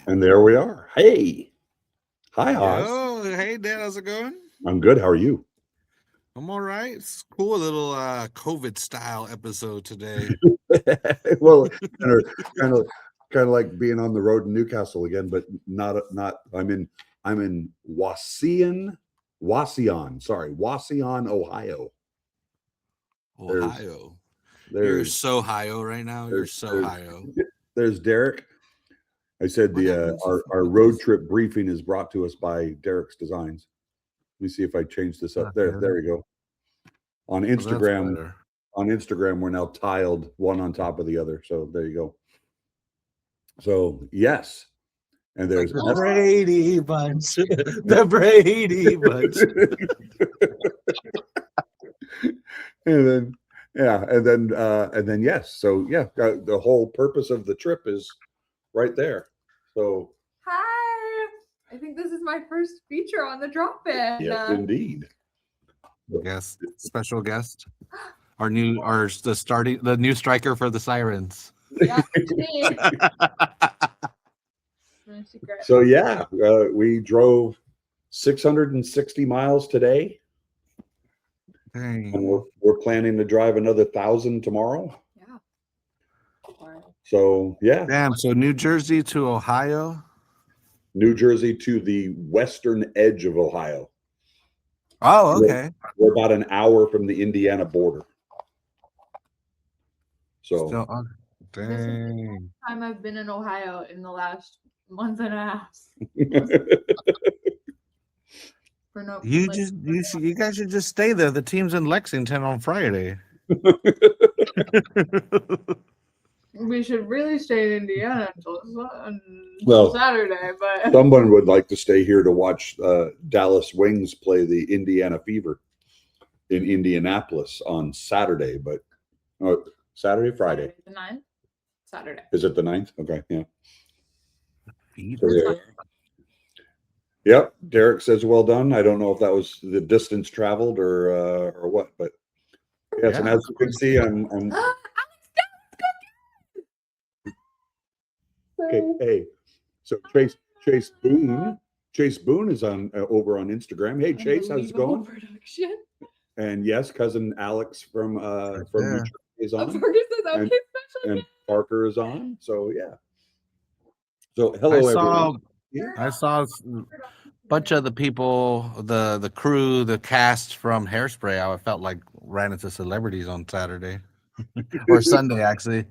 And there we are. Hey. Hi, Oz. Yo, hey, Dad, how's it going? I'm good. How are you? I'm all right. It's cool, a little COVID style episode today. Well, kind of like being on the road in Newcastle again, but not. I'm in Wauseon, Ohio. Ohio. You're There's so Ohio right now. You're so Ohio. There's Derek. I said our road trip briefing is brought to us by Derek's Designs. Let me see if I change this up. There we go. On Instagram, we're now tiled one on top of the other. So there you go. So yes, and there's the Brady Bunch. The Brady Bunch. and then yes. So yeah, the whole purpose of the trip is right there. So hi, I think this is my first feature on the drop-in. Yes, indeed. Guest, special guest. The new striker for the Sirens. Yeah, so yeah, we drove 660 miles today. Dang. And we're planning to drive another 1,000 tomorrow. Yeah. So yeah. Damn. So New Jersey to Ohio. New Jersey to the western edge of Ohio. Oh, okay. We're about an hour from the Indiana border. So dang. This is the time I've been in Ohio in the last month and a half. You guys should just stay there. The team's in Lexington on Friday. We should really stay in Indiana until Saturday, but someone would like to stay here to watch Dallas Wings play the Indiana Fever in Indianapolis on Saturday, but Friday. The 9th? Saturday. Is it the 9th? Okay, yeah. So, yeah. Yep, Derek says well done. I don't know if that was the distance traveled or what, but yes, and as you can see, I'm okay. Hey, so Chase Boone is on over on Instagram. Hey Chase, how's it going? Production. And yes, cousin Alex from New Jersey is on. And Parker is on. So yeah. So hello everyone. I saw a bunch of the people, the crew, the cast from Hairspray. I felt like ran into celebrities on Saturday or Sunday, actually.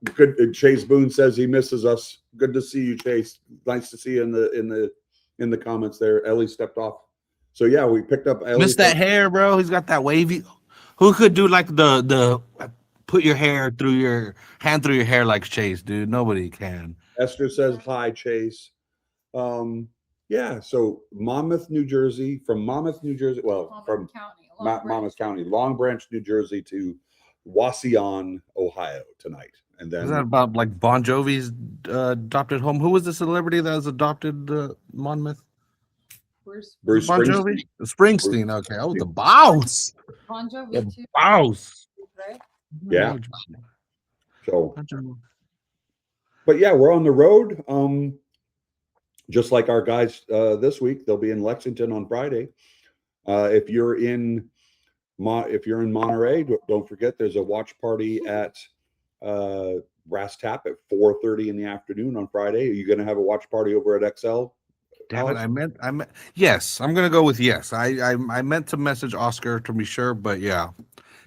Good. Chase Boone says he misses us. Good to see you, Chase. Nice to see you in the comments there. Ellie stepped off. So yeah, we picked up Ellie. Missed that hair, bro. He's got that wavy. Who could do like the put your hair through your hand through your hair like Chase, dude? Nobody can. Esther says hi, Chase. Yeah, so Monmouth, New Jersey, from Monmouth, New Jersey, from Monmouth County, Long Branch, New Jersey to Wauseon, Ohio tonight. And then is that about like Bon Jovi's adopted home? Who was the celebrity that was adopted Monmouth? Bruce Bon Jovi? Springsteen. Okay. Oh, the boss. Bon Jovi the boss. Right? Yeah. So, but yeah, we're on the road. Just like our guys this week, they'll be in Lexington on Friday. If you're in Monterey, don't forget there's a watch party at Brass Tap at 4:30 in the afternoon on Friday. Are you going to have a watch party over at XL? Damn it, I meant yes. I'm gonna go with yes. I meant to message Oscar to be sure, but yeah,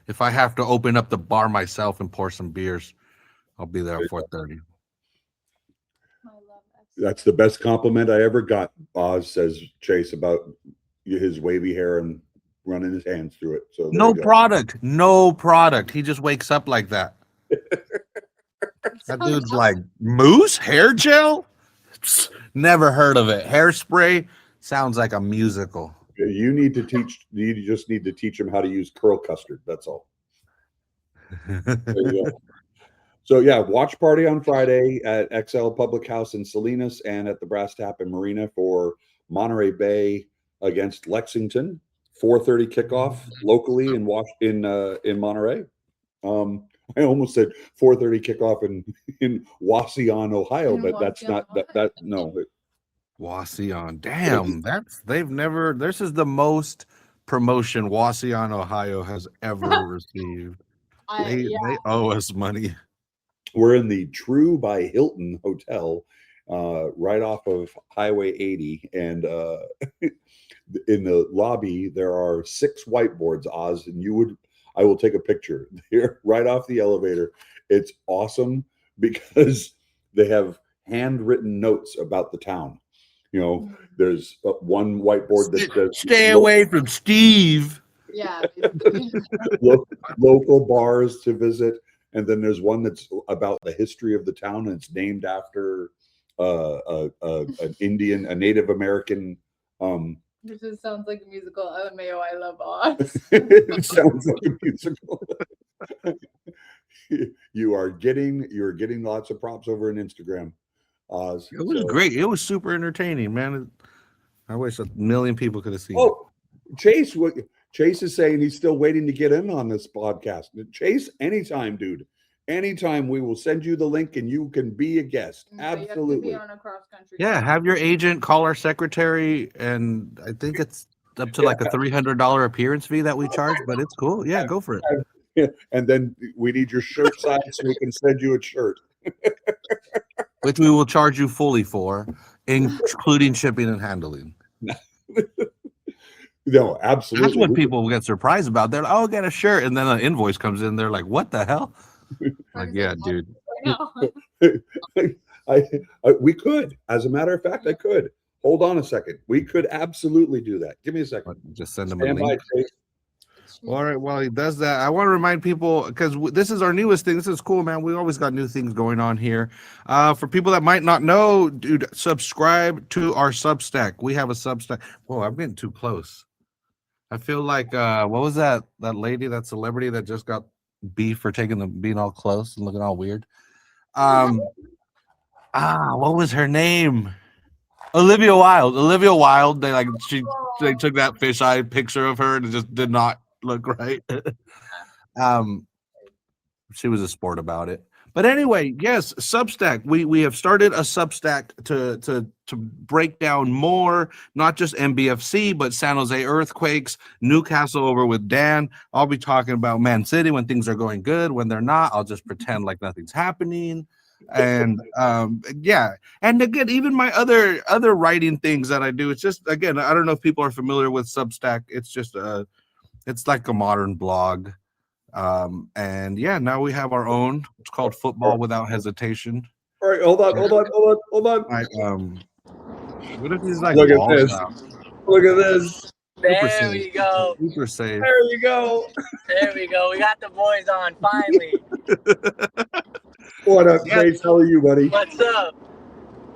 if I have to open up the bar myself and pour some beers, I'll be there at 4:30. That's the best compliment I ever got. Oz, says Chase, about his wavy hair and running his hands through it. So no product. He just wakes up like that. That dude's like mousse hair gel. Psst, never heard of it. Hairspray sounds like a musical. You just need to teach him how to use curl custard. That's all. So yeah, watch party on Friday at XL Public House in Salinas and at the Brass Tap and Marina for Monterey Bay against Lexington. 4:30 kickoff locally in Monterey. I almost said 4:30 kickoff in Wauseon, Ohio, but that's not that. No, Wauseon. Damn, this is the most promotion Wauseon, Ohio has ever received. They owe us money. We're in the True by Hilton Hotel, right off of Highway 80, and in the lobby there are 6 whiteboards, Oz, and I will take a picture here right off the elevator. It's awesome because they have handwritten notes about the town. There's one whiteboard that says "Stay away from Steve." Yeah. Local bars to visit, and then there's one that's about the history of the town, and it's named after an Native American. This just sounds like a musical. LMAO, I love Oz. It sounds like a musical. You're getting lots of props over on Instagram, Oz. It was great. It was super entertaining, man. I wish 1 million people could have seen it. Oh, Chase is saying he's still waiting to get in on this podcast. Chase, anytime, dude. Anytime, we will send you the link and you can be a guest. Absolutely. You have to be on a cross-country have your agent call our secretary, and I think it's up to like a $300 appearance fee that we charge, but it's cool. Yeah, go for it. And then we need your shirt size so we can send you a shirt. Which we will charge you fully for, including shipping and handling. No, absolutely. That's what people get surprised about. They're like, "Oh, get a shirt," and then an invoice comes in. They're like, "What the hell?" Like, yeah, dude. We could. As a matter of fact, I could. Hold on a second. We could absolutely do that. Give me a second. Just send them a link. All right, while he does that, I want to remind people, because this is our newest thing. This is cool, man. We always got new things going on here. For people that might not know, dude, subscribe to our Substack. We have a Substack. Whoa, I'm getting too close. I feel like, what was that lady, that celebrity that just got beef for being all close and looking all weird? What was her name? Olivia Wilde. They took that fisheye picture of her and it just did not look right. She was a sport about it. But anyway, yes, Substack. We have started a Substack to break down more, not just MBFC, but San Jose Earthquakes, Newcastle over with Dan. I'll be talking about Man City when things are going good. When they're not, I'll just pretend like nothing's happening. And yeah, and again, even my other writing things that I do, it's just, again, I don't know if people are familiar with Substack. It's just it's like a modern blog. And yeah, now we have our own. It's called Football Without Hesitation. All right, hold on. Like, what if he's like, look at this? Look at this. There we go. Super safe. There you go. There we go. We got the boys on finally. What up, Chase? How are you, buddy? What's up?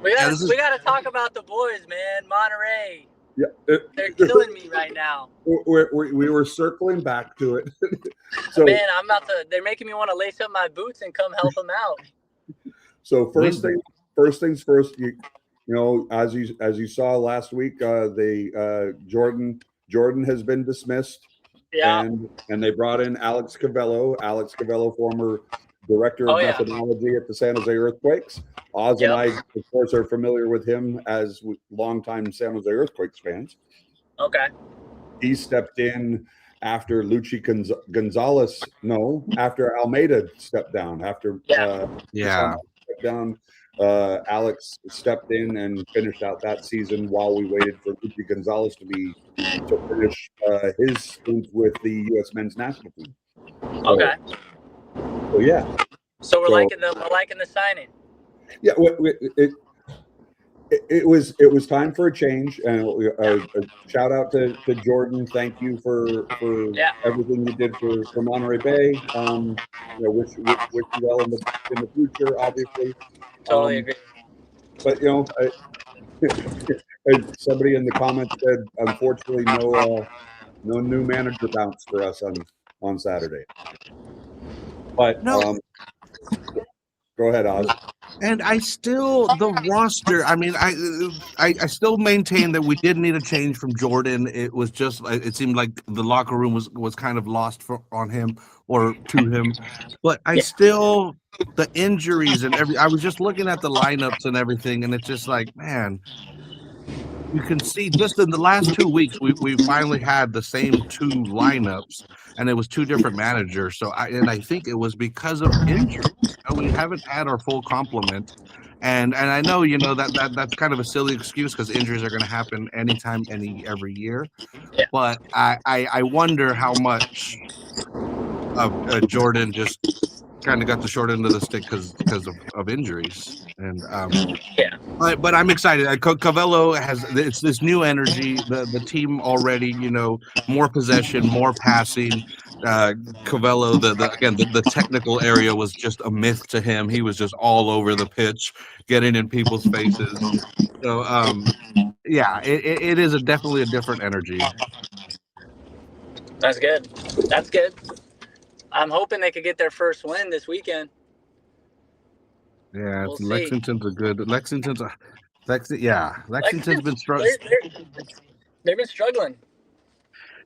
We gotta talk about the boys, man. Monterey. Yeah, they're killing me right now. We were circling back to it. So, man, they're making me want to lace up my boots and come help them out. So first things first. You know, as you saw last week, Jordan has been dismissed. Yeah. And they brought in Alex Covelo, former director of methodology at the San Jose Earthquakes. Oz and I, of course, are familiar with him as longtime San Jose Earthquakes fans. Okay. He stepped in after after Almeida stepped down. Alex stepped in and finished out that season while we waited for Luchi Gonzalez to finish his stint with the U.S. men's national team. Okay. So yeah. So we're liking the signing. Yeah, it was time for a change, and a shout out to Jordan. Thank you for everything you did for Monterey Bay. Wish you well in the future, obviously. Totally agree. But somebody in the comments said, unfortunately, no new manager bounce for us on Saturday. But no. Go ahead, Oz. And the roster. I mean, I still maintain that we did need a change from Jordan. It was just, it seemed like the locker room was kind of lost on him or to him. But the injuries and I was just looking at the lineups and everything, and it's just like, man, you can see just in the last 2 weeks, we finally had the same two lineups, and it was two different managers. So I think it was because of injury. We haven't had our full complement, and I know that's kind of a silly excuse because injuries are going to happen anytime, every year. Yeah. But I wonder how much of Jordan just kind of got the short end of the stick because of injuries. And but I'm excited. Covelo it's this new energy. The team already, more possession, more passing. Covelo, the technical area was just a myth to him. He was just all over the pitch, getting in people's faces. So it is definitely a different energy. That's good. That's good. I'm hoping they could get their first win this weekend. Yeah, Lexington's a good. Lexington's been struggling. They've been struggling.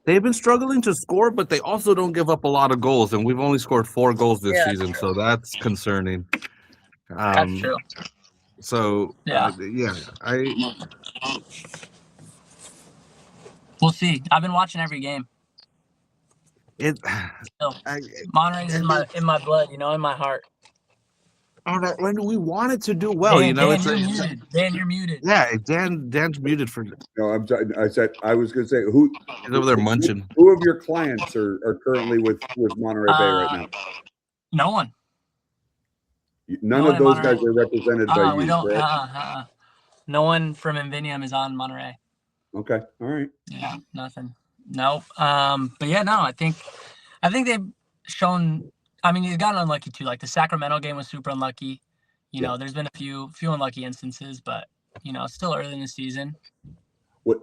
They've been struggling to score, but they also don't give up a lot of goals, and we've only scored 4 goals this season, so that's concerning. That's true. So we'll see. I've been watching every game. Monterey's in my blood, in my heart. When we wanted to do well, Dan, you're muted. Yeah, Dan's muted for. No, I was going to say who. He's over there munching. Who of your clients are currently with Monterey Bay right now? No one. None of those guys are represented by you. Right? No one from Invinium is on Monterey. Okay, all right. Yeah, nothing. Nope. But yeah, no, I think they've shown. I mean, you've gotten unlucky too. Like the Sacramento game was super unlucky. There's been a few unlucky instances, but still early in the season. What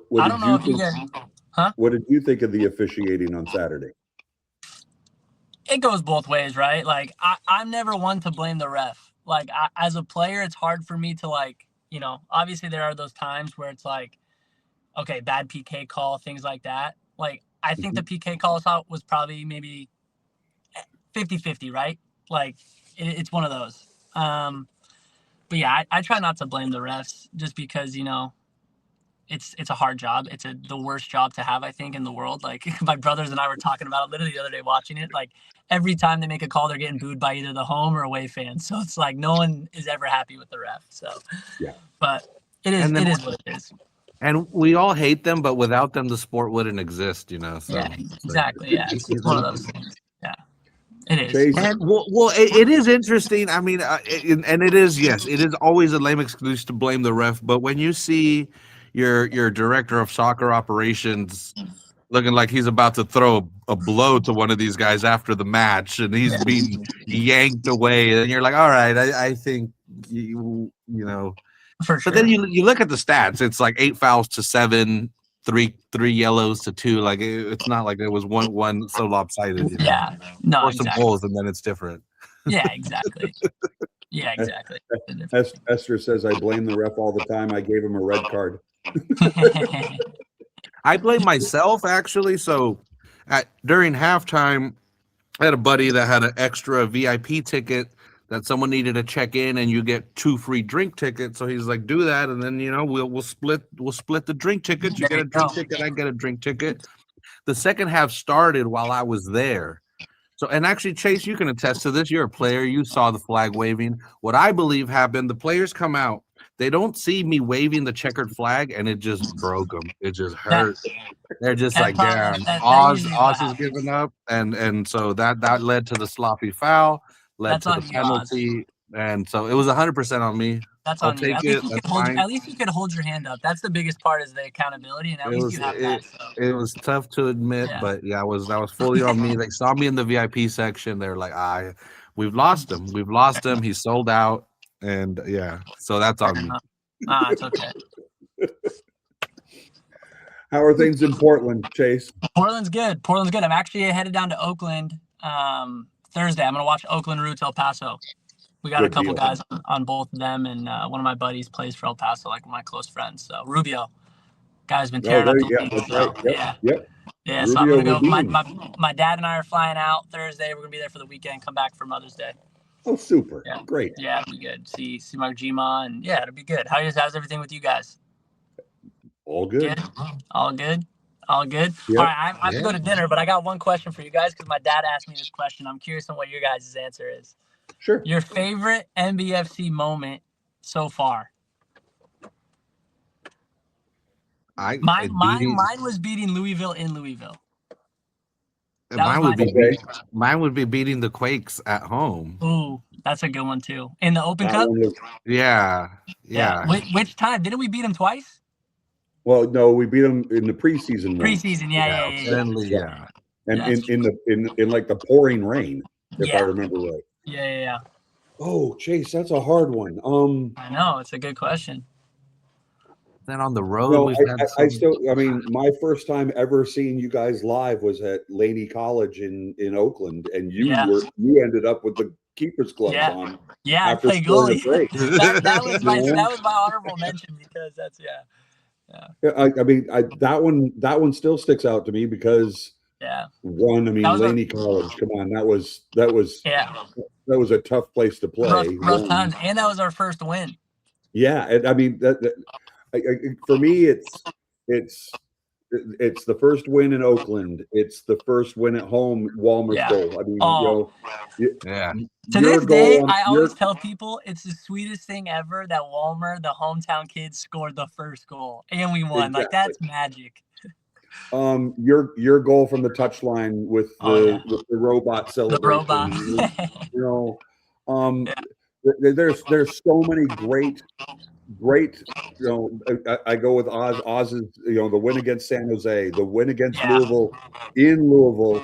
did you think of the officiating on Saturday? It goes both ways, right? Like I'm never one to blame the ref. Like as a player, it's hard for me to obviously there are those times where it's like, okay, bad PK call, things like that. Like I think the PK call was probably maybe 50-50, right? Like it's one of those. But yeah, I try not to blame the refs just because, it's a hard job. It's the worst job to have, I think, in the world. Like my brothers and I were talking about it literally the other day watching it. Like every time they make a call, they're getting booed by either the home or away fans. So it's like no one is ever happy with the ref. So yeah, but it is what it is. And we all hate them, but without them, the sport wouldn't exist, So, yeah, exactly. Yeah, it's one of those things. Yeah. It is. And, it is interesting. I mean, and it is, yes, it is always a lame excuse to blame the ref. But when you see your director of soccer operations looking like he's about to throw a blow to one of these guys after the match, and he's being yanked away, and you're like, all right, I think you know. For sure. But then you look at the stats. It's like 8 fouls to 7. 3 yellows to 2. Like it's not like it was one so lopsided. Yeah, no, or some goals, and then it's different. Yeah, exactly. Yeah, exactly. Esther says I blame the ref all the time. I gave him a red card. I blame myself actually. So during halftime, I had a buddy that had an extra VIP ticket that someone needed to check in, and you get 2 free drink tickets. So he's like, do that, and then we'll split the drink tickets. You get a drink ticket, I get a drink ticket. The second half started while I was there. So, and actually, Chase, you can attest to this. You're a player. You saw the flag waving. What I believe happened, the players come out. They don't see me waving the checkered flag, and it just broke them. It just hurt. They're just like, damn, Oz is giving up. And so that led to the sloppy foul. Led to the penalty, and so it was 100% on me. That's on you. At least you could hold your hand up. That's the biggest part is the accountability, and at least you have that. So. It was tough to admit, but yeah, that was fully on me. They saw me in the VIP section. They're like, we've lost him. We've lost him. He's sold out, and yeah, so that's on me. It's okay. How are things in Portland, Chase? Portland's good. I'm actually headed down to Oakland. Thursday, I'm going to watch Oakland Roots El Paso. We got a Good couple deal. guys on both of them, and one of my buddies plays for El Paso, like one of my close friends. So Rubio, guy's been tearing up the league. That's So, right. Yep. Yep. Yeah. So Rubio I'm gonna go. Rubin. My dad and I are flying out Thursday. We're gonna be there for the weekend. Come back for Mother's Day. Oh, super. Yeah. Great. Yeah, it'll be good. See my Gma, and yeah, it'll be good. How's everything with you guys? All good. All good. All good. Yep. All right, I have to go to dinner, but I got one question for you guys because my dad asked me this question. I'm curious on what your guys' answer is. Sure. Your favorite MBFC moment so far? Mine was beating Louisville in Louisville. Mine would be beating the Quakes at home. Ooh, that's a good one too. In the Open That Cup? Yeah. Which time? Didn't we beat them twice? Well, no, we beat them in the preseason. Preseason, yeah. And in like the pouring rain, if I remember right. Yeah. Oh, Chase, that's a hard one. I know, it's a good question. Then on the road, I mean, my first time ever seeing you guys live was at Laney College in Oakland, and you ended up with the keeper's gloves on. Yeah, I play goalie. that was my honorable mention because that's I mean, that one still sticks out to me because Laney College. Come on, that was a tough place to play. Rough times, and that was our first win. Yeah, and I mean for me, it's the first win in Oakland. It's the first win at home, Walmer's goal. I mean, to this day, I always tell people it's the sweetest thing ever that Walmer, the hometown kids, scored the first goal and we won. Like that's magic. Your goal from the touchline with the robot celebration. There's so many great. I go with Oz. Oz's, the win against San Jose, the win against Louisville in Louisville.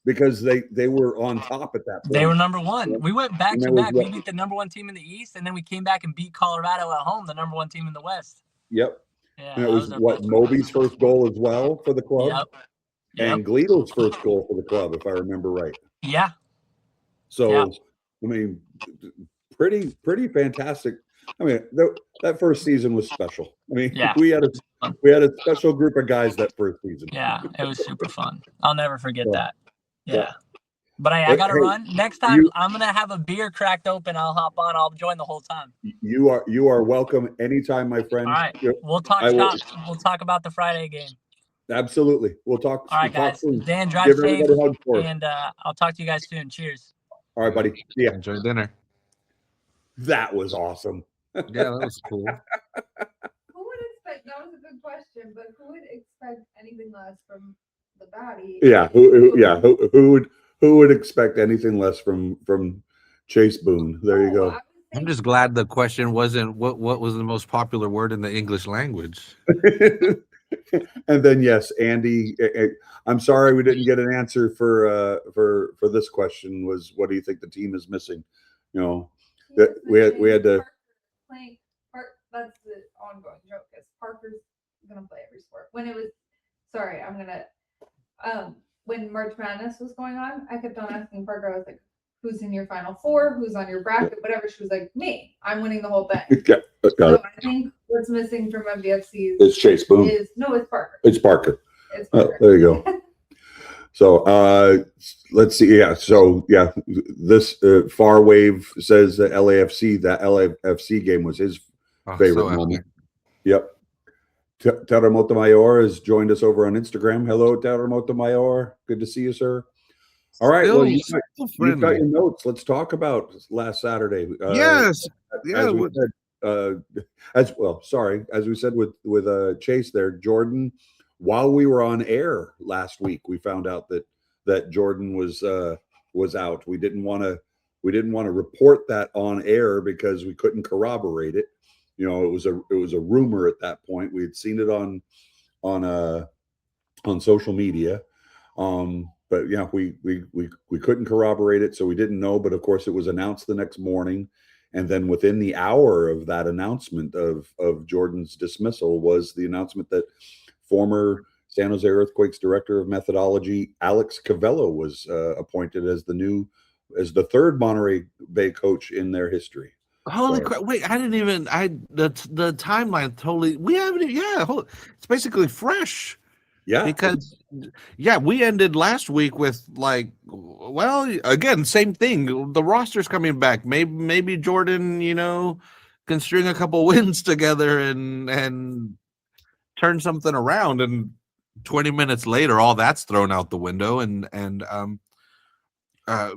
Because they were on top at that point. They were number one. We went back to back. We beat the number one team in the East, and then we came back and beat Colorado at home, the number one team in the West. Yep. Yeah, and it was Moby's first goal as well for the club, and Gleedle's first goal for the club, if I remember right. Yeah. So, I mean, pretty fantastic. I mean, that first season was special. I mean, we had a special group of guys that first season. Yeah, it was super fun. I'll never forget that. Yeah. But I got to run. Next time, I'm going to have a beer cracked open. I'll hop on. I'll join the whole time. You are welcome anytime, my friend. All right. We'll talk shop. We'll talk about the Friday game. Absolutely. We'll talk. All right, guys. Dan, drive safe. And I'll talk to you guys soon. Cheers. All right, buddy. Yeah. Enjoy dinner. That was awesome. Yeah, that was cool. Who would expect? That was a good question, but who would expect anything less from the baddie? Yeah. Who would expect anything less from Chase Boone? There you go. I'm just glad the question wasn't what was the most popular word in the English language. And then yes, Andy, I'm sorry we didn't get an answer for this question. Was what do you think the team is missing? That we had to. That's the ongoing joke. Is Parker's gonna play every sport? When March Madness was going on, I kept on asking Parker. I was like, "Who's in your Final Four? Who's on your bracket? Whatever." She was like, "Me. I'm winning the whole thing." So I think what's missing from MBFC is Chase Boone. It's Parker. It's Parker. There you go. So let's see. Yeah. So this Far Wave says that LAFC game was his favorite moment. Yep. Terremoto Mayor has joined us over on Instagram. Hello, Terremoto Mayor. Good to see you, sir. All right. Well, you've got your notes. Let's talk about last Saturday. Yes. As we said with Chase there, Jordan. While we were on air last week, we found out that Jordan was out. We didn't want to report that on air because we couldn't corroborate it. It was a rumor at that point. We had seen it on social media, but yeah, we couldn't corroborate it, so we didn't know. But of course, it was announced the next morning, and then within the hour of that announcement of Jordan's dismissal was the announcement that former San Jose Earthquakes director of methodology Alex Covelo was appointed as the new as the third Monterey Bay coach in their history. Holy crap! Wait, I didn't even. The timeline totally. We haven't. Yeah, it's basically fresh. Yeah, Because we ended last week with like, well, again, same thing. The roster's coming back. Maybe Jordan, can string a couple wins together and turn something around. And 20 minutes later, all that's thrown out the window.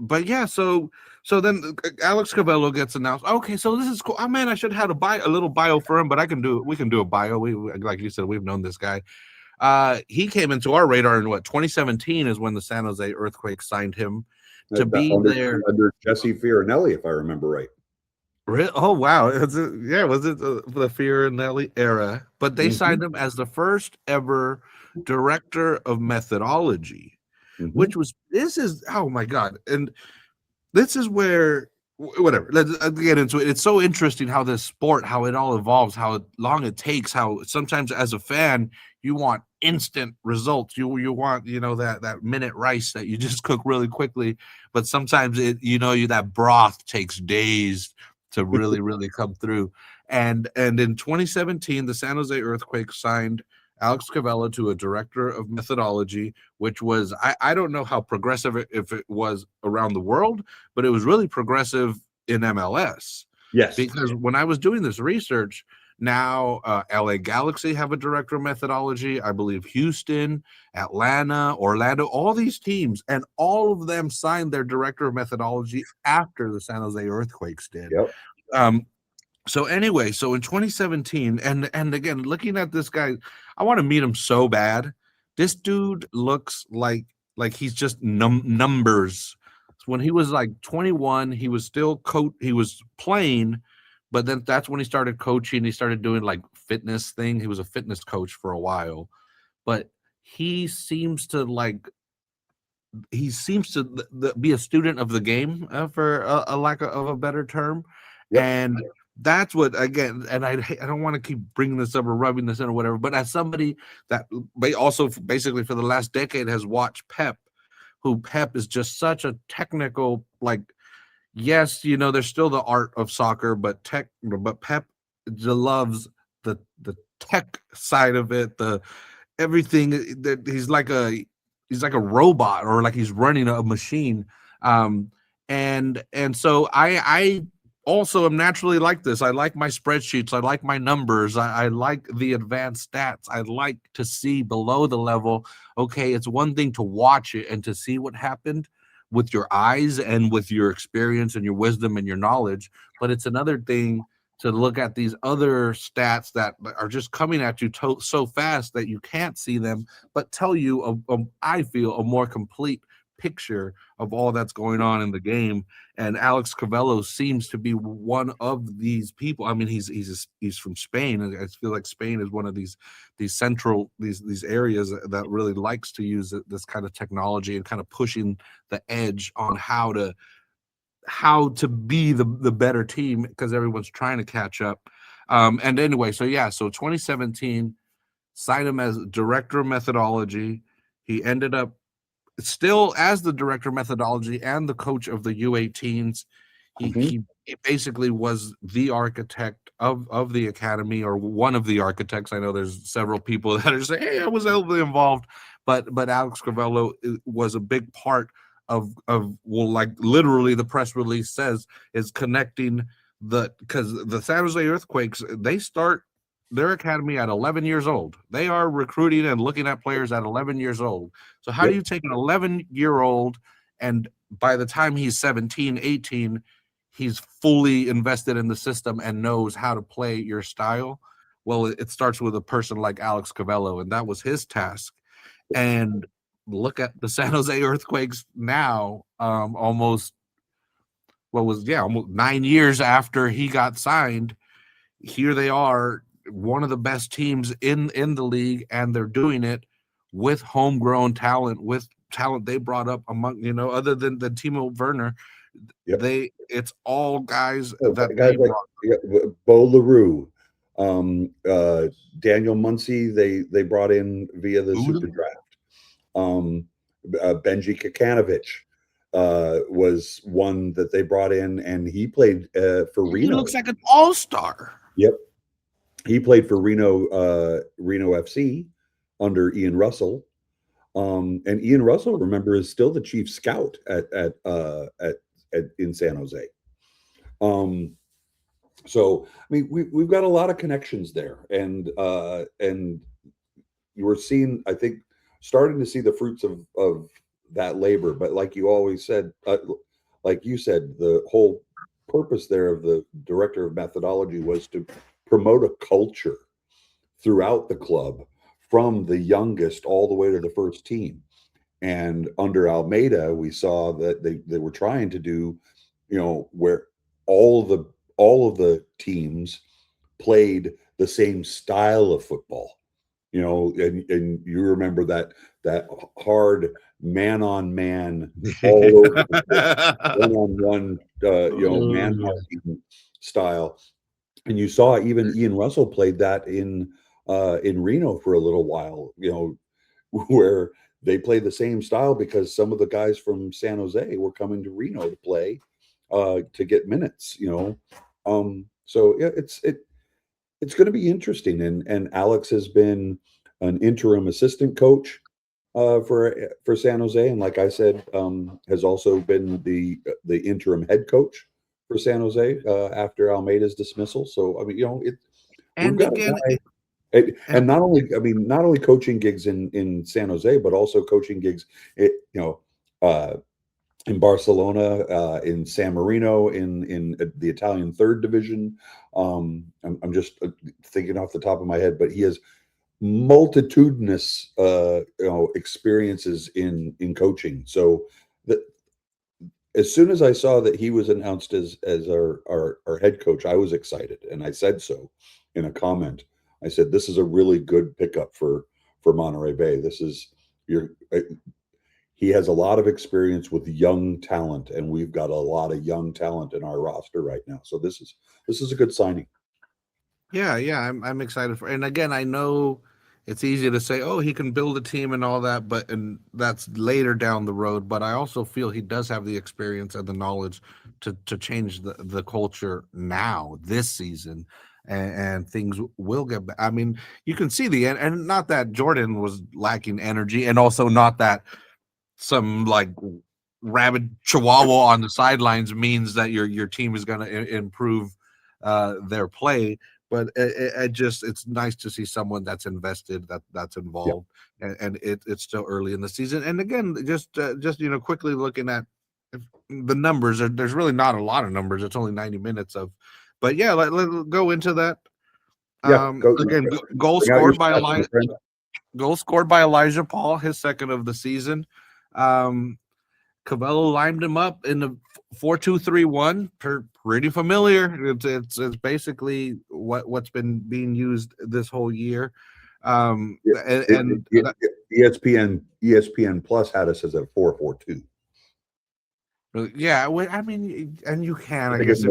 But yeah, so then Alex Covelo gets announced. Okay, so this is cool. Oh man, I should have a little bio for him, but we can do a bio. We like you said, we've known this guy. He came into our radar in 2017 is when the San Jose Earthquake signed him to be there under Jesse Fear and Elli, if I remember right. Oh wow! Was it the Fear and Elli era? But they signed him as the first ever director of methodology, which was oh my god! And this is where whatever. Let's get into it. It's so interesting how this sport, how it all evolves, how long it takes, how sometimes as a fan you want instant results. You want that minute rice that you just cook really quickly, but sometimes that broth takes days to really really come through. And in 2017, the San Jose Earthquake signed Alex Covelo to a director of methodology, which was I don't know how progressive if it was around the world, but it was really progressive in MLS. Yes, because when I was doing this research. Now, LA Galaxy have a director of methodology. I believe Houston, Atlanta, Orlando, all these teams, and all of them signed their director of methodology after the San Jose Earthquakes did. Yep. So anyway, so in 2017, and again, looking at this guy, I want to meet him so bad. This dude looks like he's just numbers. When he was like 21, he was still he was playing. But then that's when he started coaching. He started doing like fitness thing. He was a fitness coach for a while, but he seems to be a student of the game, for a lack of a better term. Yep. And that's what, again, and I don't want to keep bringing this up or rubbing this in or whatever, but as somebody that also basically for the last decade has watched Pep, who Pep is just such a technical, yes, there's still the art of soccer, but Pep loves the tech side of it, the everything that he's like a robot or like he's running a machine. And so I also am naturally like this. I like my spreadsheets. I like my numbers. I like the advanced stats. I like to see below the level. Okay, it's one thing to watch it and to see what happened with your eyes and with your experience and your wisdom and your knowledge, but it's another thing to look at these other stats that are just coming at you so fast that you can't see them, but tell you I feel a more complete picture of all that's going on in the game. And Alex Covelo seems to be one of these people. I mean, he's from Spain, and I feel like Spain is one of these central these areas that really likes to use this kind of technology and kind of pushing the edge on how to be the better team, because everyone's trying to catch up. And anyway, so 2017 signed him as director of methodology. He ended up still as the director of methodology and the coach of the U18s. He basically was the architect of the academy, or one of the architects. I know there's several people that are saying, hey, I was heavily involved, but Alex Covelo was a big part of like literally the press release says is connecting because the San Jose Earthquakes, they start their academy at 11 years old. They are recruiting and looking at players at 11 years old. So how do you take an 11-year-old and by the time he's 17, 18, he's fully invested in the system and knows how to play your style? Well, it starts with a person like Alex Covelo, and that was his task. And look at the San Jose Earthquakes now, almost 9 years after he got signed. Here they are, one of the best teams in the league, and they're doing it with homegrown talent, with talent they brought up among, other than Timo Werner. It's all guys Bo LaRue, Daniel Muncy, they brought in via the super draft. Benji Kakanovich, was one that they brought in, and he played for Reno. He looks like an all-star. Yep. He played for Reno FC under Ian Russell. And Ian Russell, remember, is still the chief scout in San Jose. So I mean, we've got a lot of connections there, and we're seeing, I think, starting to see the fruits of that labor. But like you always said, like you said, the whole purpose there of the director of methodology was to promote a culture throughout the club, from the youngest all the way to the first team. And under Almeida, we saw that they were trying to do, where all of the teams played the same style of football, and you remember that hard man-on-man, all over one-on-one, man marking style. And you saw even Ian Russell played that in Reno for a little while, where they played the same style because some of the guys from San Jose were coming to Reno to play, to get minutes, So yeah, it's going to be interesting. And Alex has been an interim assistant coach for San Jose, and like I said, has also been the interim head coach for San Jose after Almeida's dismissal. So I mean, and again, and not only coaching gigs in San Jose, but also coaching gigs, in Barcelona, in San Marino, in the Italian third division. I'm just thinking off the top of my head, but he has multitudinous experiences in coaching. So as soon as I saw that he was announced as our head coach, I was excited, and I said so in a comment. I said, "This is a really good pickup for Monterey Bay. He has a lot of experience with young talent, and we've got a lot of young talent in our roster right now. So this is a good signing." Yeah, I'm excited for. And again, I know it's easy to say, "Oh, he can build a team and all that," and that's later down the road. But I also feel he does have the experience and the knowledge to change the culture now, this season, and things will get back. I mean, you can see the end, and not that Jordan was lacking energy, and also not that some like rabid chihuahua on the sidelines means that your team is going to improve their play. But it's nice to see someone that's invested, that's involved, and it's still early in the season. And again, just quickly looking at the numbers, there's really not a lot of numbers. It's only 90 minutes of, but yeah, let's go into that. Again, goal scored by Elijah Paul, his second of the season. Covelo lined him up in the 4-2-3-1. Pretty familiar. It's basically what's been being used this whole year. ESPN Plus had us as a 4-4-2. Yeah, I mean, and you can, I guess.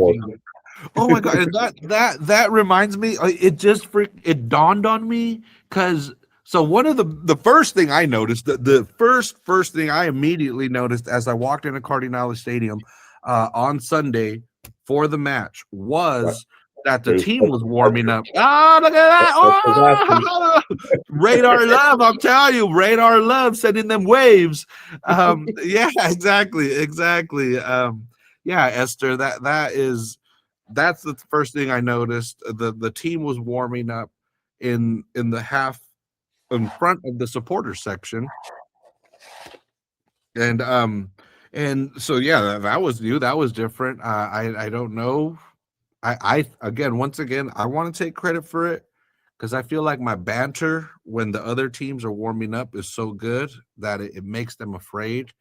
Oh my god, and that reminds me. It dawned on me because. So one of the first thing I noticed, the first thing I immediately noticed as I walked into Cardinale Stadium on Sunday for the match was that the team was warming up. Oh, look at that! Oh! Radar Love, I'm telling you, Radar Love sending them waves. Yeah, exactly. Yeah, Esther, that's the first thing I noticed. The team was warming up in the half in front of the supporter section, and so yeah, that was new, that was different. I don't know. I once again I want to take credit for it because I feel like my banter when the other teams are warming up is so good that it makes them afraid,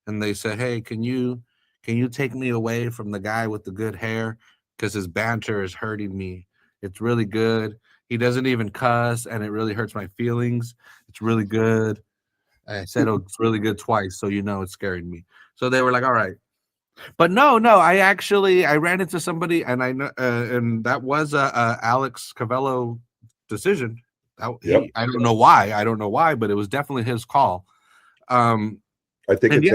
and they say, "Hey, can you take me away from the guy with the good hair because his banter is hurting me. It's really good. He doesn't even cuss, and it really hurts my feelings. It's really good." I said, "Oh, it's really good" twice, so it's scaring me. So they were like, "All right." But no, I ran into somebody, and I know, and that was a Alex Covelo decision. I don't know why, but it was definitely his call. I think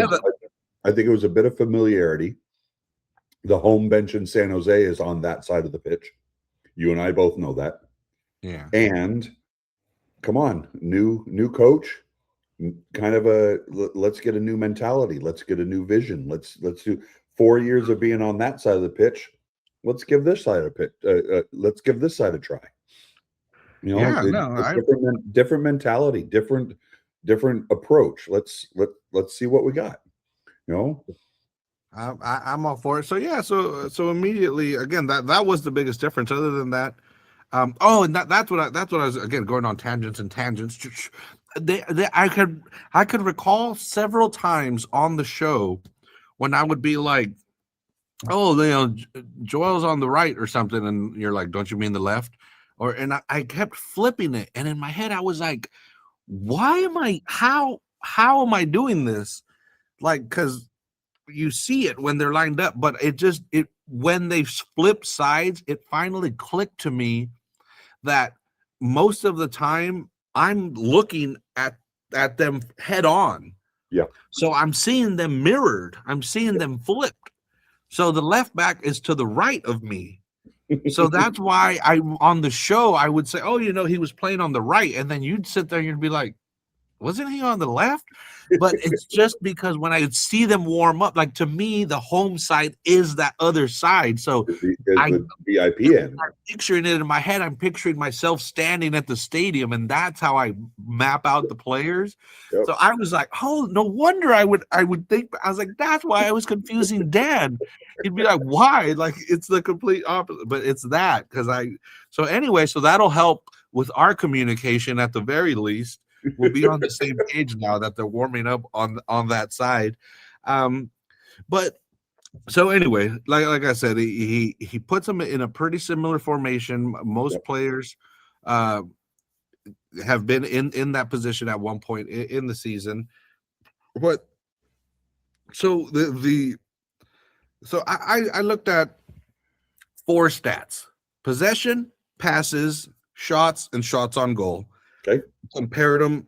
I think it was a bit of familiarity. The home bench in San Jose is on that side of the pitch. You and I both know that. Yeah. And come on, new coach, kind of let's get a new mentality. Let's get a new vision. Let's do 4 years of being on that side of the pitch. Let's give this side a pitch. Let's give this side a try. You know, Yeah, no, different mentality, different approach. Let's see what we got. You know, I'm all for it. So yeah, so immediately again, that was the biggest difference. Other than that, and that's what I was again going on tangents. I could recall several times on the show when I would be like, oh, you know, Joel's on the right or something, and you're like, don't you mean the left? And I kept flipping it, and in my head I was like, how am I doing this? Like, because you see it when they're lined up, but when they flip sides, it finally clicked to me that most of the time I'm looking at them head on. Yeah. So I'm seeing them mirrored. I'm seeing them flipped. So the left back is to the right of me. So that's why on the show, I would say, oh, you know, he was playing on the right. And then you'd sit there and you'd be like, wasn't he on the left? But it's just because when I see them warm up, like to me, the home side is that other side. So the VIP end. I'm picturing it in my head. I'm picturing myself standing at the stadium, and that's how I map out the players. Yep. So I was like, oh, no wonder I would think. I was like, that's why I was confusing Dan. He'd be like, why? Like it's the complete opposite, but it's that so anyway, so that'll help with our communication at the very least. We'll be on the same page now that they're warming up on that side. But so anyway, like I said, he puts them in a pretty similar formation. Most players have been in that position at one point in the season. But so I looked at 4 stats: possession, passes, shots, and shots on goal. Okay. Compared them,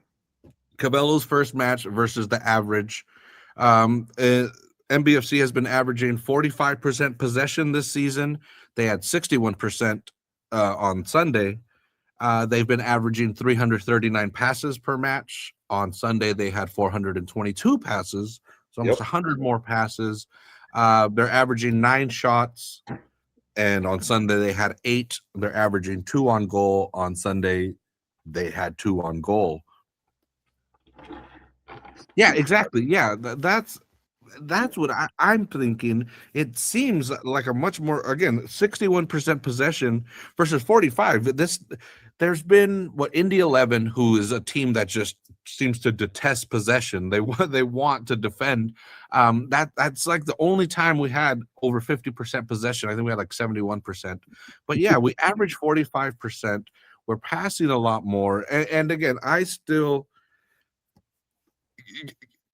Covelo's first match versus the average. MBFC has been averaging 45% possession this season. They had 61% on Sunday. They've been averaging 339 passes per match. On Sunday, they had 422 passes, so almost 100 more passes. They're averaging 9 shots, and on Sunday, they had 8. They're averaging 2 on goal. On Sunday, they had 2 on goal. Yeah, exactly. Yeah, that's what I'm thinking. It seems like a much more, again, 61% possession versus 45. There's been Indy 11, who is a team that just seems to detest possession. They want to defend. That's like the only time we had over 50% possession. I think we had like 71%. But yeah, we average 45%. We're passing a lot more. And again, I still,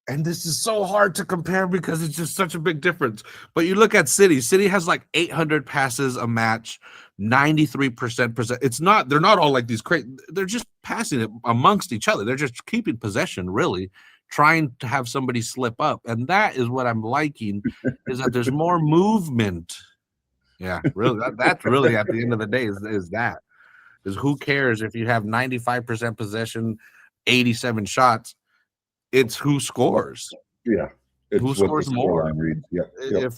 and this is so hard to compare because it's just such a big difference. But you look at City. City has like 800 passes a match, 93%. They're not all like these crazy. They're just passing it amongst each other. They're just keeping possession, really, trying to have somebody slip up. And that is what I'm liking, is that there's more movement. Yeah, really. That's really at the end of the day is that. Because who cares if you have 95% possession, 87 shots? It's who scores. Yeah. Who scores more? Yep.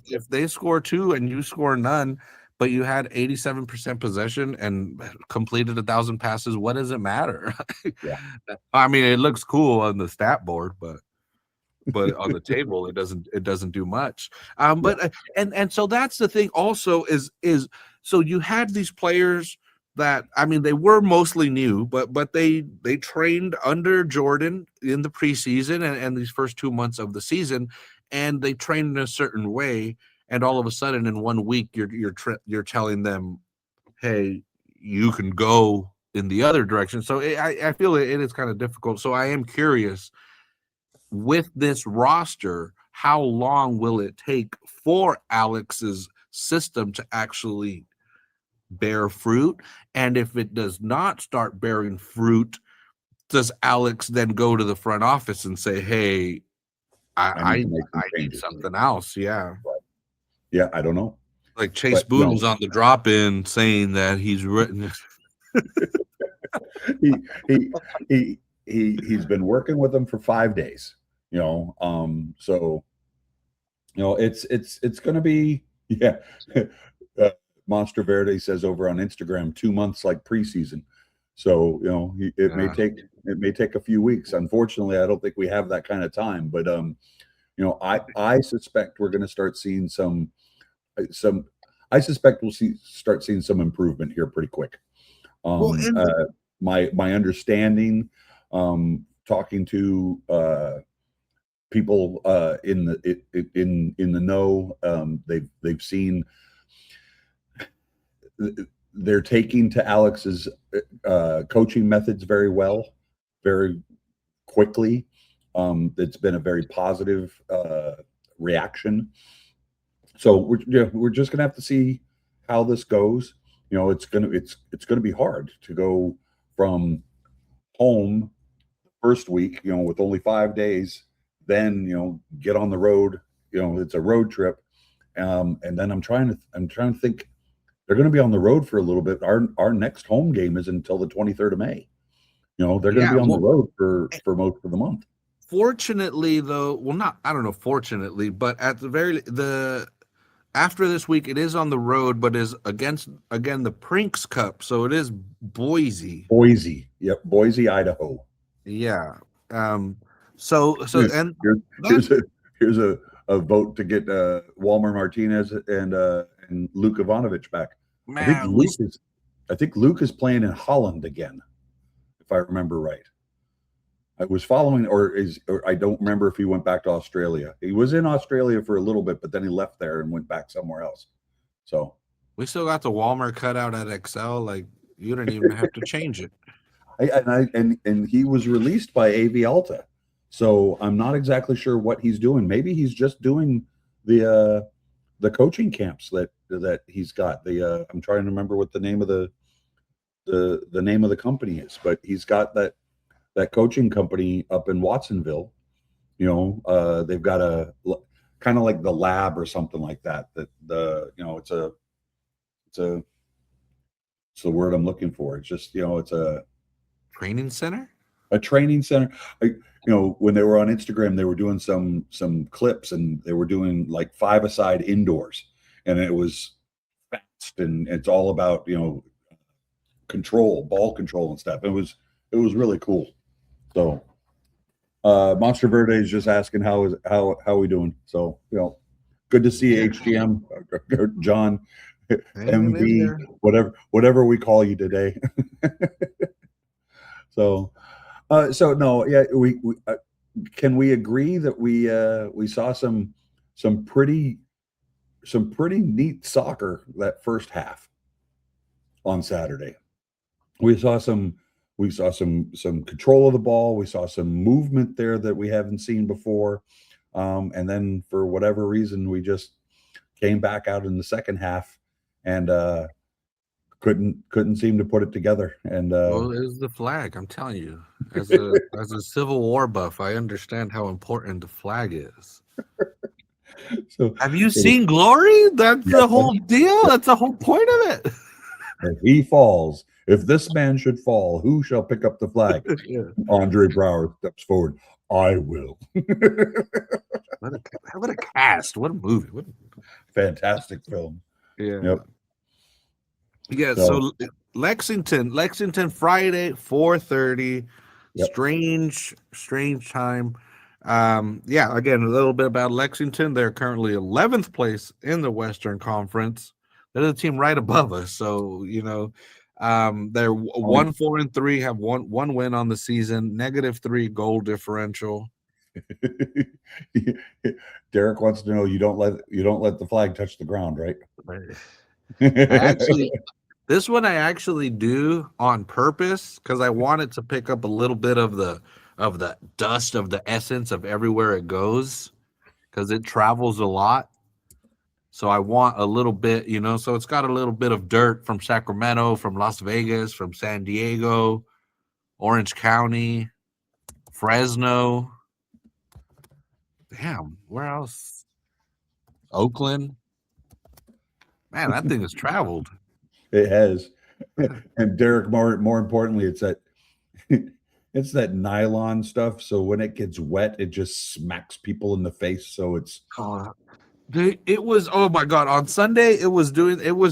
If they score 2 and you score none, but you had 87% possession and completed 1,000 passes, what does it matter? Yeah. I mean, it looks cool on the stat board, but on the table, it doesn't do much. But so that's the thing. Also, is so you had these players that, I mean, they were mostly new, but they trained under Jordan in the preseason and these first 2 months of the season, and they trained in a certain way. And all of a sudden, in 1 week, you're telling them, hey, you can go in the other direction. So I feel it is kind of difficult. So I am curious, with this roster, how long will it take for Alex's system to actually bear fruit? And if it does not start bearing fruit, does Alex then go to the front office and say, hey, I need I to make some I need changes. something else. Yeah. Yeah, I don't know. Like Chase But, you know, Boone was on the drop in saying that he's written. he he's been working with them for 5 days. So it's going to be uh, Monster Verde says over on Instagram 2 months like preseason. So it may take a few weeks. Unfortunately, I don't think we have that kind of time. But I suspect we're going to start seeing some. I suspect we'll start seeing some improvement here pretty quick. My understanding, talking to people in the know, they've seen. They're taking to Alex's coaching methods very well, very quickly. It's been a very positive reaction. So we're just gonna have to see how this goes. It's gonna be hard to go from home first week, with only 5 days, then get on the road. It's a road trip, and then I'm trying to think. They're going to be on the road for a little bit. Our next home game is until the 23rd of May. They're going to be on the road for most of the month. Fortunately, though, I don't know. Fortunately, but at after this week, it is on the road, but is against the Prinks Cup, so it is Boise. Yep, Boise, Idaho. Yeah. So and here's a vote to get Walmer Martinez and Luke Ivanovic back. Man, I think Luke is playing in Holland again, if I remember right. I was following, or I don't remember if he went back to Australia. He was in Australia for a little bit, but then he left there and went back somewhere else. So we still got the Walmart cutout at Excel. Like, you don't even have to change it. And he was released by AV Alta, so I'm not exactly sure what he's doing. Maybe he's just doing the coaching camps that he's got. I'm trying to remember what the name of the name of the company is, but he's got that coaching company up in Watsonville. They've got a kind of like the lab or something like that. It's the word I'm looking for. It's just it's a training center. A training center. When they were on Instagram, they were doing some clips, and they were doing like 5-a-side indoors, and it was fast, and it's all about ball control and stuff. It was really cool. So Monster Verde is just asking how we doing. So good to see HGM, John, MV, whatever we call you today. So no, yeah, we can we agree that we saw some pretty neat soccer that first half on Saturday. We saw some control of the ball. We saw some movement there that we haven't seen before, and then for whatever reason we just came back out in the second half and couldn't seem to put it together. And well, it was the flag. I'm telling you, as a Civil War buff, I understand how important the flag is. So have you seen Glory? That's the whole deal. That's the whole point of it. If he falls, if this man should fall, who shall pick up the flag? Yeah. Andre Brower steps forward. I will. What a cast! What a movie! What a fantastic film. Yeah. Yep. Yeah. So Lexington, Friday, 4:30. Yep. Strange time. Again, a little bit about Lexington. They're currently 11th place in the Western Conference. They're the team right above us. So, they're 1-4-3, have one win on the season, -3 goal differential. Derek wants to know you don't let the flag touch the ground, right? This one I actually do on purpose because I wanted to pick up a little bit of the dust of the essence of everywhere it goes, because it travels a lot. So I want a little bit, so it's got a little bit of dirt from Sacramento, from Las Vegas, from San Diego, Orange County, Fresno. Damn, where else? Oakland. Man, that thing has traveled. It has. And Derek, more importantly, it's that it's that nylon stuff. So when it gets wet, it just smacks people in the face. So it's It was, oh my God, on Sunday it was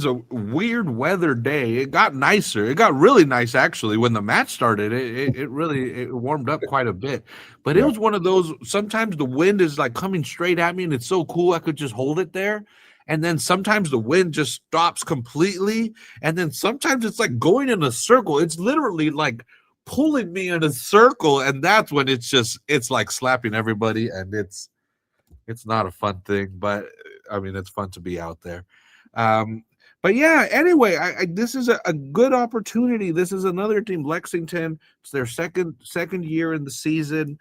a weird weather day. It got nicer. It got really nice actually when the match started. It really warmed up quite a bit. But it was one of those, sometimes the wind is like coming straight at me and it's so cool I could just hold it there. And then sometimes the wind just stops completely. And then sometimes it's like going in a circle. It's literally like pulling me in a circle. And that's when it's like slapping everybody, and it's not a fun thing, but I mean, it's fun to be out there. But yeah, anyway, this is a good opportunity. This is another team, Lexington. It's their second year in the season.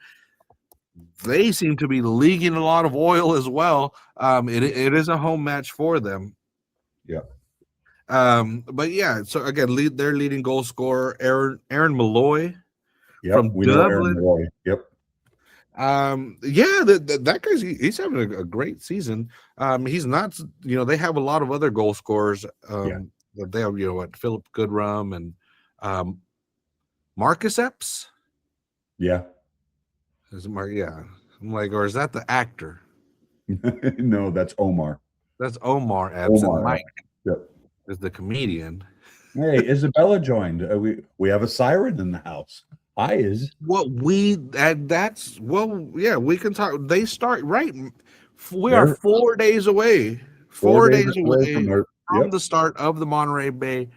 They seem to be leaking a lot of oil as well. It is a home match for them. Yeah. But yeah, so again, their leading goal scorer, Aaron Malloy. Yep, from we know Aaron Dublin. Malloy. Yep. Yeah, that guy's he's having a great season. He's not, they have a lot of other goal scorers. They have, Philip Goodrum and Marcus Epps. Yeah. Is it yeah. I'm like, or is that the actor? No, that's Omar. That's Omar Epps. And Mike is the comedian. Hey, Isabella joined. We have a siren in the house. Hi, Is. We can talk. They start right. We are 4 days away. 4 days away from the start of the Monterey Bay.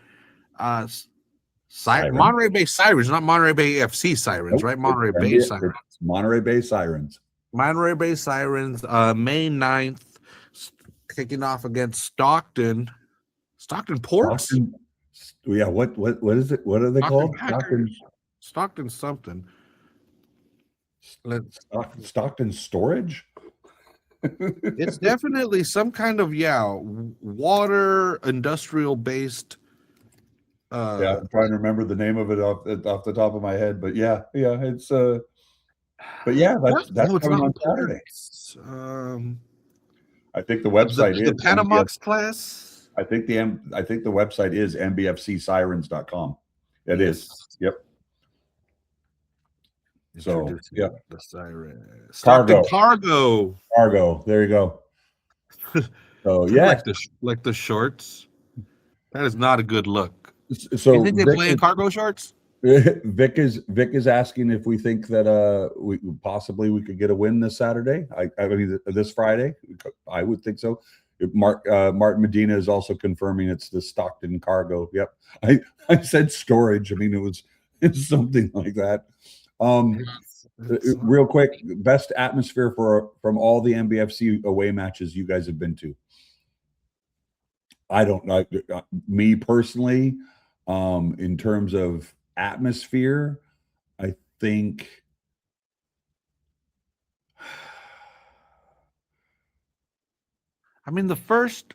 Monterey Bay Sirens, not Monterey Bay FC Sirens, right? Monterey Bay Sirens. Monterey Bay Sirens. Monterey Bay Sirens. May 9th, kicking off against Stockton. Stockton Ports. Yeah. What is it? What are they called? Stockton something. Stockton Storage. It's definitely some kind of water industrial based. I'm trying to remember the name of it off the top of my head, but it's but yeah, that's coming on Saturday. I think the website is the Panamax class. I think the website is MBFCSirens.com. It is. Yep. So the siren. Cargo. There you go. So yeah, like the shorts. That is not a good look. So you think they play in cargo shorts? Vic is asking if we think that we could get a win this Saturday. I mean this Friday. I would think so. Martin Medina is also confirming it's the Stockton Cargo. Yep. I said storage. I mean it's something like that. Real quick, best atmosphere from all the MBFC away matches you guys have been to. I don't know, me personally, in terms of atmosphere, I think the first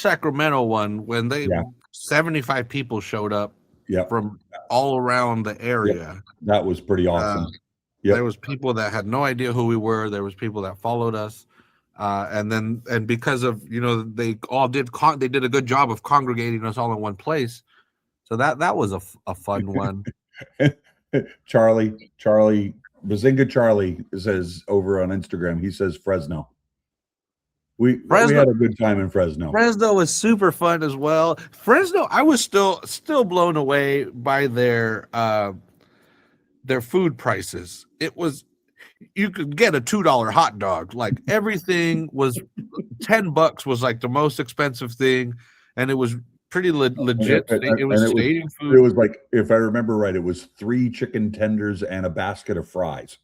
Sacramento one, when 75 people showed up from all around the area. That was pretty awesome. There was people that had no idea who we were. There was people that followed us. And because of, they all did a good job of congregating us all in one place. So that was a fun one. Charlie, Bazinga Charlie says over on Instagram, he says Fresno. We had a good time in Fresno. Fresno was super fun as well. Fresno, I was still blown away by their food prices. It was, you could get a $2 hot dog. Like everything was $10 was like the most expensive thing, and it was pretty legit. It was stadium food. It was like, if I remember right, it was 3 chicken tenders and a basket of fries.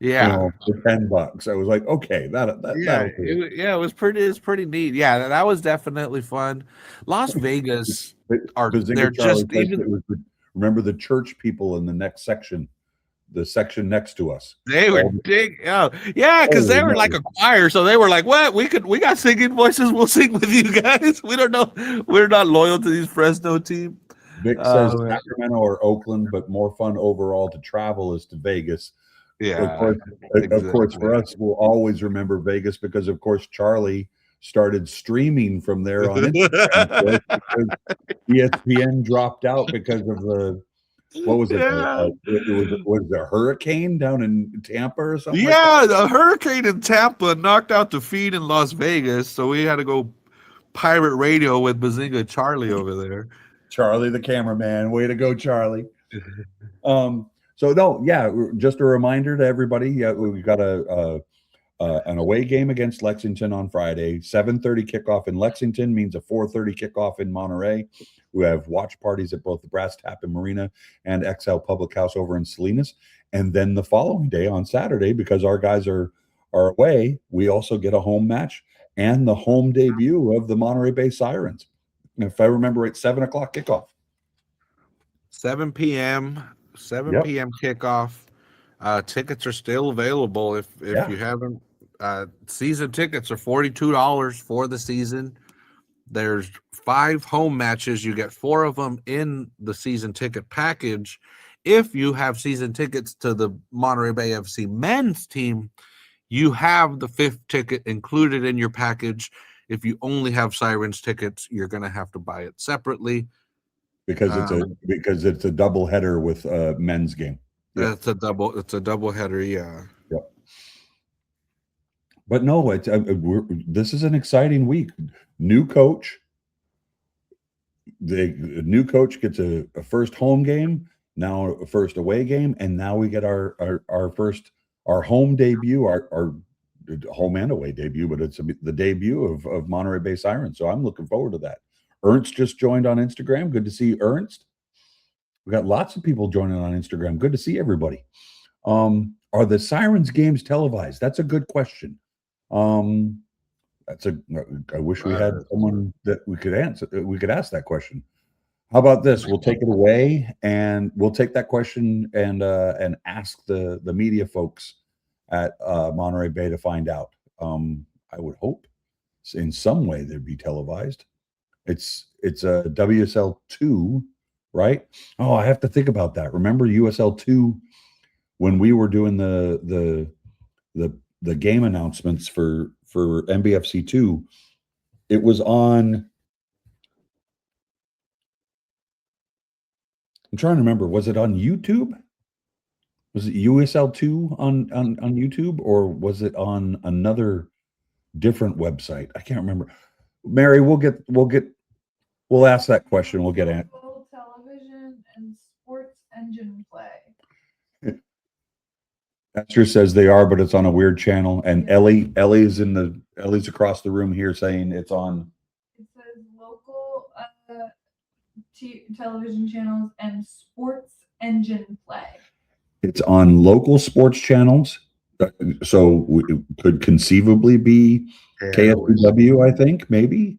Yeah, for $10. I was like, okay, it was pretty neat. Yeah, that was definitely fun. Las Vegas they're just even. Remember the church people in the next section. The section next to us. They were because they were like a choir, so they were like, "What? We got singing voices. We'll sing with you guys." We don't know. We're not loyal to these Fresno team. Vic says Sacramento or Oakland, but more fun overall to travel is to Vegas. Yeah, Of course, for exactly. us, we'll always remember Vegas because, of course, Charlie started streaming from there on Instagram. Of course, because ESPN dropped out because of the what was it? Yeah. Was it a hurricane down in Tampa or something like Yeah, the hurricane in Tampa knocked out the feed in Las Vegas, so we had to go pirate radio with Bazinga Charlie over there. Charlie, the cameraman. Way to go, Charlie. So no, yeah, just a reminder to everybody. Yeah, we've got an away game against Lexington on Friday. 7:30 kickoff in Lexington means a 4:30 kickoff in Monterey. We have watch parties at both the Brass Tap and Marina and XL Public House over in Salinas. And then the following day on Saturday, because our guys are away, we also get a home match and the home debut of the Monterey Bay Sirens. If I remember right, 7:00 kickoff. 7 p.m. 7 Yep. p.m. kickoff. Tickets are still available if Yeah. you haven't. Season tickets are $42 for the season. There's 5 home matches. You get 4 of them in the season ticket package. If you have season tickets to the Monterey Bay FC men's team, you have the 5th ticket included in your package. If you only have Sirens tickets, you're going to have to buy it separately. Because it's a double header with a men's game. Yeah. It's a double header, yeah. Yep. But no, this is an exciting week. New coach. The new coach gets a first home game, now a first away game, and now we get our home debut, our home and away debut, but it's the debut of Monterey Bay Sirens. So I'm looking forward to that. Ernst just joined on Instagram. Good to see Ernst. We got lots of people joining on Instagram. Good to see everybody. Are the Sirens games televised? That's a good question. I wish we had someone that we could answer. We could ask that question. How about this? We'll take it away, and we'll take that question and ask the media folks at Monterey Bay to find out. I would hope in some way they'd be televised. It's a WSL2, right? Oh, I have to think about that. Remember USL2 when we were doing the game announcements for MBFC 2, it was on. I'm trying to remember. Was it on YouTube? Was it USL2 on YouTube, or was it on another different website? I can't remember. Mary, we'll ask that question. We'll get it. Television and Sports Engine Play. Esther says they are, but it's on a weird channel. And Ellie's across the room here saying it's on. It says local television channels and Sports Engine Play. It's on local sports channels, so it could conceivably be KSW, I think, maybe,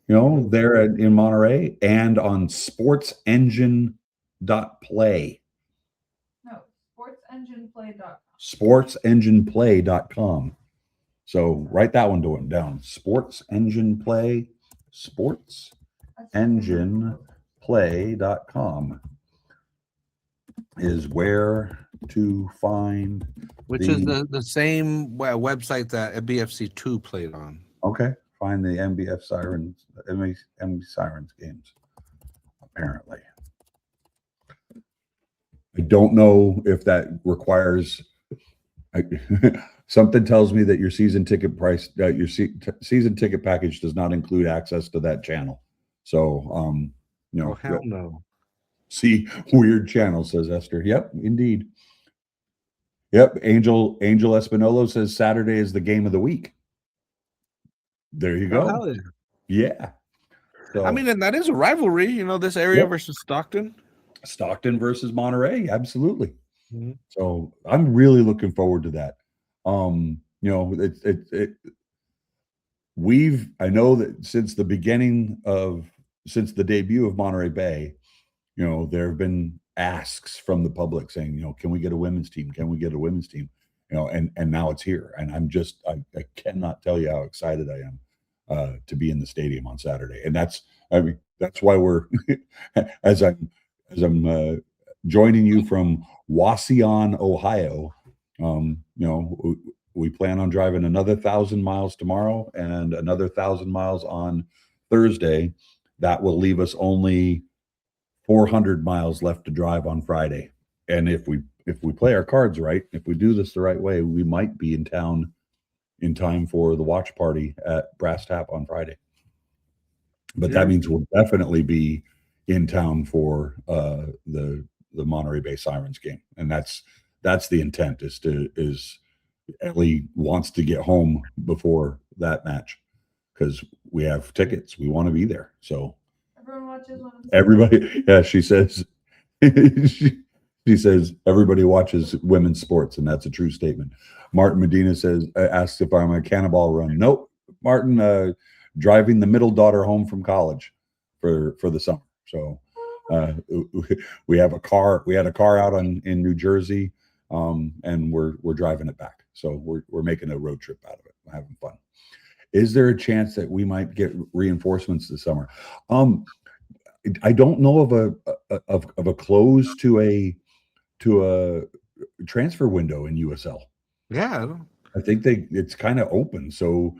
there in Monterey, and on sportsengine.play. No, sportsengineplay.com. Sportsengineplay.com. So write that one down. Sports Engine Play, sportsengineplay.com is where to find. Which is the same website that MBFC 2 played on. Okay. Find the MBF Sirens, MB Sirens games, apparently. I don't know if that requires. Something tells me that your season ticket price, your season ticket package does not include access to that channel. So, hell no. See, weird channel, says Esther. Yep, indeed. Yep, Angel Espinolo says Saturday is the game of the week. There you go. Oh, yeah. So, I mean, and that is a rivalry, this area versus Stockton. Stockton versus Monterey, absolutely. Mm-hmm. So I'm really looking forward to that. I know that since the debut of Monterey Bay, there have been asks from the public saying, can we get a women's team? Can we get a women's team? And now it's here. And I cannot tell you how excited I am to be in the stadium on Saturday. And that's why we're, as I'm joining you from Wauseon, Ohio, We plan on driving another 1,000 miles tomorrow and another 1,000 miles on Thursday. That will leave us only 400 miles left to drive on Friday. And if we play our cards right, if we do this the right way, we might be in town in time for the watch party at Brass Tap on Friday. But that means we'll definitely be in town for the Monterey Bay Sirens game, and that's the intent. Is Elli wants to get home before that match because we have tickets. We want to be there. So Everyone watches one. everybody, yeah, she says, she says everybody watches women's sports, and that's a true statement. Martin Medina asks if I'm a cannonball run. Nope, Martin. Driving the middle daughter home from college for the summer. So we have a car. We had a car out in New Jersey, and we're driving it back. So we're making a road trip out of it. We're having fun. Is there a chance that we might get reinforcements this summer? I don't know of a close to a transfer window in USL. Yeah, I think it's kind of open. So.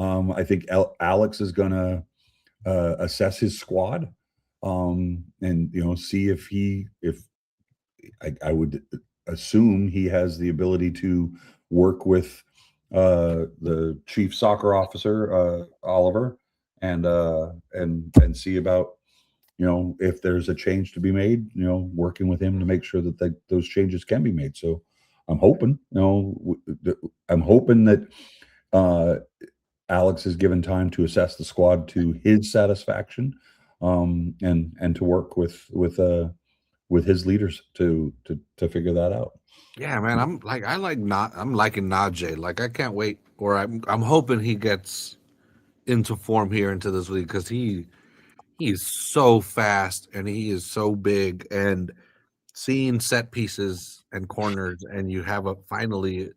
I think Alex is going to assess his squad, and see if I would assume he has the ability to work with the chief soccer officer Oliver, and see about if there's a change to be made. Working with him to make sure that those changes can be made. So I'm hoping. I'm hoping that. Alex is given time to assess the squad to his satisfaction, and to work with his leaders to figure that out. Yeah, man. I'm liking Najee. Like, I can't wait. Or I'm hoping he gets into form here into this league because he is so fast and he is so big, and seeing set pieces and corners, and you have finally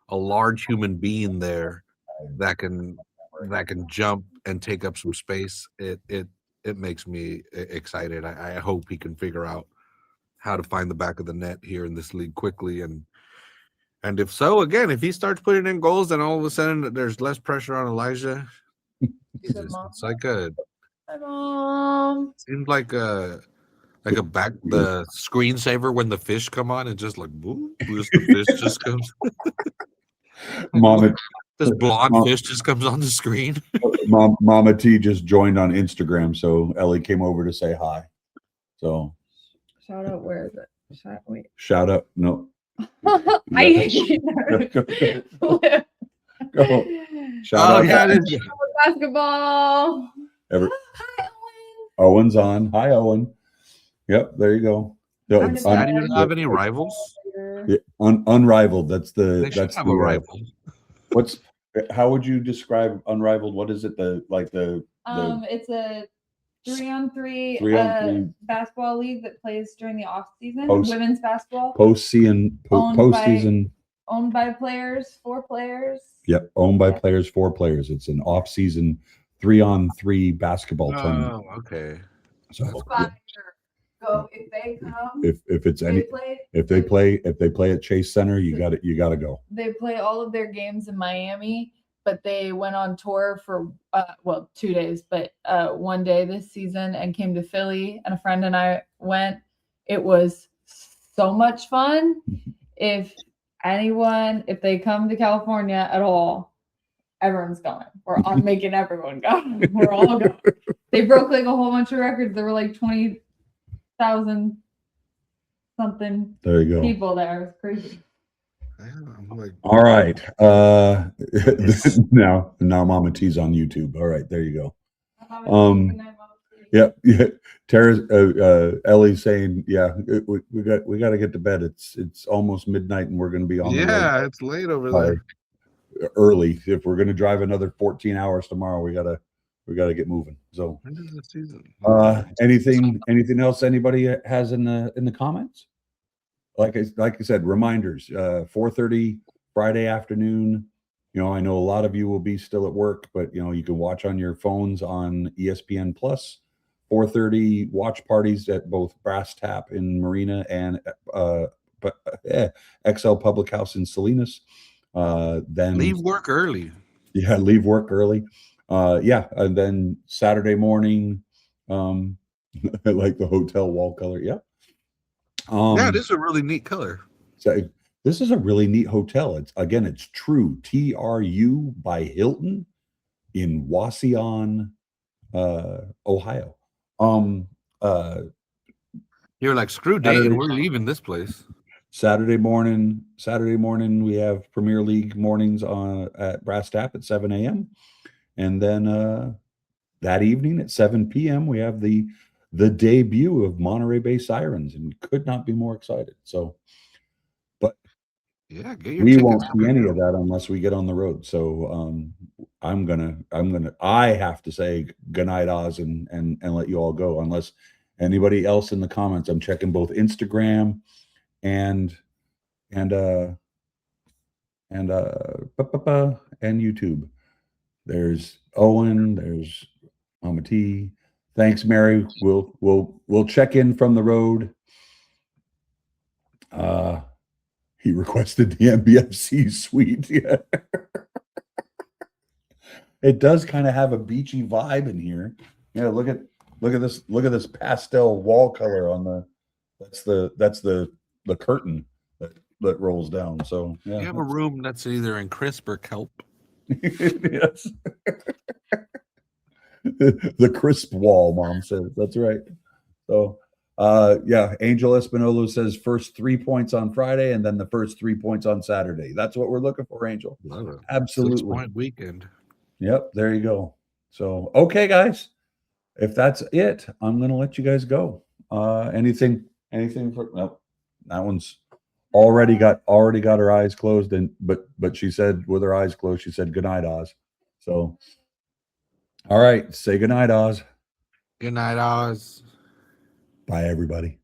a large human being there that can jump and take up some space. It makes me excited. I hope he can figure out how to find the back of the net here in this league quickly, and if so, again, if he starts putting in goals, then all of a sudden there's less pressure on Elijah. It's like seems like the screensaver when the fish come on, and just like boom, the fish just comes. Mama, this blonde fish just comes on the screen. Mama T just joined on Instagram, so Elli came over to say hi. So Shout out, where is it? Shout out, no. Go. Shout out. Yeah, Basketball. Hi, Owen. Owen's on. Hi, Owen. Yep, there you go. No, do you have any rivals? Yeah, unrivaled. That's They should have a rival. How would you describe unrivaled? What is it? It's a 3-on-3 basketball league that plays during the off season. Women's basketball. Postseason. Owned by players, 4 players. Yep, owned by players, 4 players. It's an off season 3-on-3 basketball tournament. Oh, okay. So Go if they come. If they play at Chase Center, you got to go. They play all of their games in Miami, but they went on tour for 2 days, but one day this season, and came to Philly, and a friend and I went. It was so much fun. If they come to California at all, everyone's going. I'm making everyone go. We're all going. They broke like a whole bunch of records. There were like 20,000 something there you go. People there. It was crazy. All right. Now Mama T's on YouTube. All right, there you go. Yeah. Tara's Elli's saying, yeah, we got to get to bed. It's almost midnight, and we're going to be on. Yeah, it's late over there. Early. If we're going to drive another 14 hours tomorrow, we gotta get moving. So when is the season? Anything else anybody has in the comments? Like I said, reminders, 4:30 Friday afternoon. I know a lot of you will be still at work, but you can watch on your phones on ESPN Plus. 4:30 watch parties at both Brass Tap in Marina and XL Public House in Salinas. Then Leave work early. Yeah, leave work early. Yeah, and then Saturday morning, I like the hotel wall color. Yeah. Yeah, this is a really neat color. So this is a really neat hotel. It's True, TRU by Hilton in Wauseon, Ohio. You're like, screw Dayton, we're leaving this place. Saturday morning, we have Premier League mornings at Brass Tap at 7 a.m. And then that evening at 7 p.m. we have the debut of Monterey Bay Sirens, and could not be more excited. So, but yeah, get your we tickets. won't see any of that unless we get on the road. So I have to say goodnight, Oz, and let you all go. Unless anybody else in the comments, I'm checking both Instagram and YouTube. There's Owen, there's Mama T. Thanks, Mary. We'll check in from the road. He requested the MBFC suite. Yeah. It does kind of have a beachy vibe in here. Yeah, look at this pastel wall color on that's the curtain that rolls down. So yeah, you have a room that's either in crisp or kelp. Yes. The crisp wall, Mom says. That's right. So yeah, Angel Espinolo says first 3 points on Friday and then the first 3 points on Saturday. That's what we're looking for, Angel. Love it. Absolutely. 6-point weekend. Yep, there you go. So okay, guys. If that's it, I'm gonna let you guys go. Anything for no, that one's already got her eyes closed, and but she said with her eyes closed, she said good night, Oz. So all right, say good night, Oz. Good night, Oz. Bye, everybody.